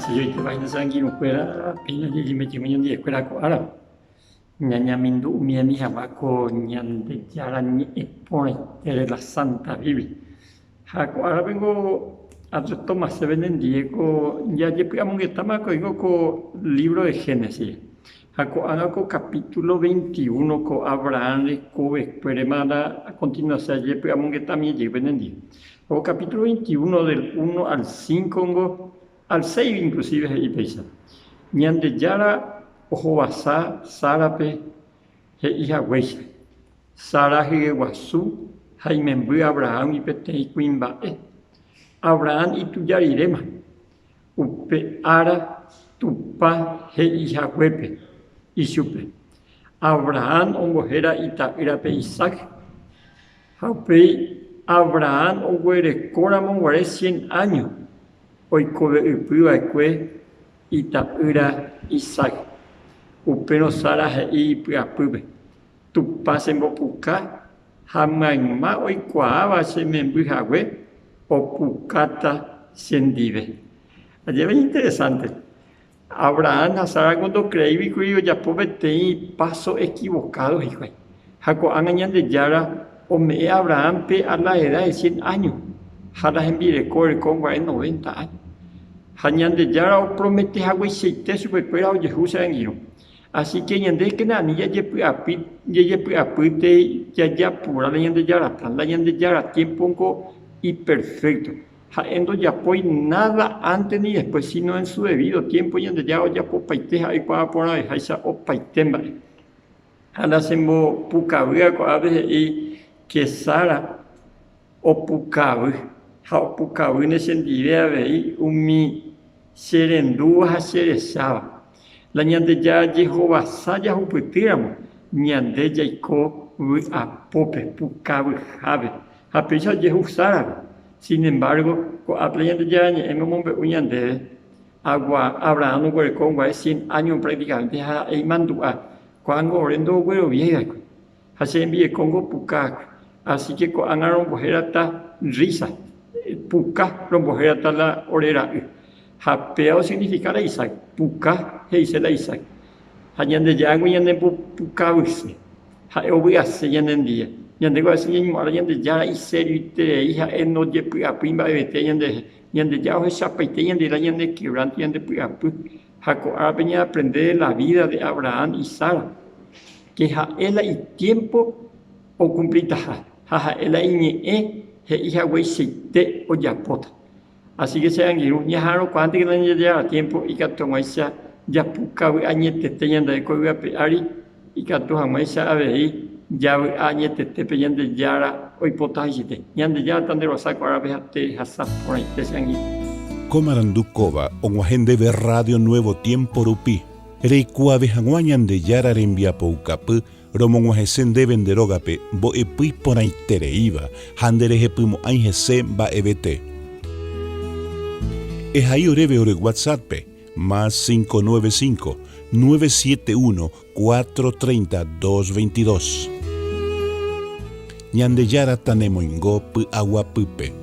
si yo te vas a sangue no fuera pina de me chimen de escuela ko ara ñaña mindu miani habako ñande yara ni epone de la Santa Biblia hako ara vengo a Tomás se venden Diego ya llegamos que estamos con libro de Génesis hako ko capítulo 21 ko Abraham ko esperemada a continuación llegamos que también venden Diego o capítulo 21 del 1 al 5 al 6 inclusive y pesa. Ñande yara ojobasa sarape he hija huecha. Sara he guasú jaimembu Abraham y pete y cuimba Abraham y tu yarirema. Upe ara tupa he hija huepe y supe. Abraham ongojera ita irape Isaac. Haupe Abraham ongüere coramon guare 100 años. Hoy kobe upua kwe itaura Isaac. Upeno Sara hei puapube. Tu pasen bopuka hamaima hoy kuava se membujawe o pukata sendive. Allí es interesante. Abraham a Sara cuando creí que ya pobre tenía pasos equivocados, hijo. Jaco angañan de yara o me Abraham pe a la edad de 100 años. Jara en vire corre con 90 años. Hañande yara o promete agua y seite superpera o Jerusalén giro. Así que ñande que nani ya apite ya pura la ñande yara plan la ñande yara tiempo y perfecto. Endo ya pues nada antes ni después sino en su debido tiempo ñande ya po paite hay para pora de haisa o paitemba. Anda sembo pucabuga ko ave y que Sara o pucabu ha pucabu ne sendire ave umi serendu ha seresaba. La ñande ya Jehová saya huputiramo ñande ya iko a pope pucabu have. Ha pesa Jehová. Sin embargo, con aplayando ya en un momento uñande agua Abraham no con 100 años prácticamente ha mandua cuando orendo güero vieja. Hace envíe Congo puca. Así que con anaron bojera ta risa. Puca rombojera ta la orera. Japeo significa la Isaac. Puca heise la Isaac. Hañande ya guñande puca wisi. Ha obiase ñanden día. Ñande go así ñmo ñande ya y serio te hija en no ye puca pimba de ñande ya o chapaite ñande la ñande quebrante ñande puca. Jaco venía a aprender la vida de Abraham y Sara. Que ja ela y tiempo o cumplita ja ela y hija güey seite o yapota. Así que sean ya jaro cuánto que no llega tiempo y que tomaisa ya puca añete te ñanda de coiga ari y que tu jamaisa a ver ya añete te peyende yara hoy potajite ñande ya tan de los saco árabe te hasa por ahí te sean Comarandukova onguajende ver Radio Nuevo Tiempo Rupi Reikua vejanguañan de yara rembia poucapu romonguajesen de venderogape bo epui por ahí tereiva handereje pumo aingese ba ebete es ahí oreve ore WhatsApp más 595 971 430 222 ñande yara tanemoingo pu agua pupe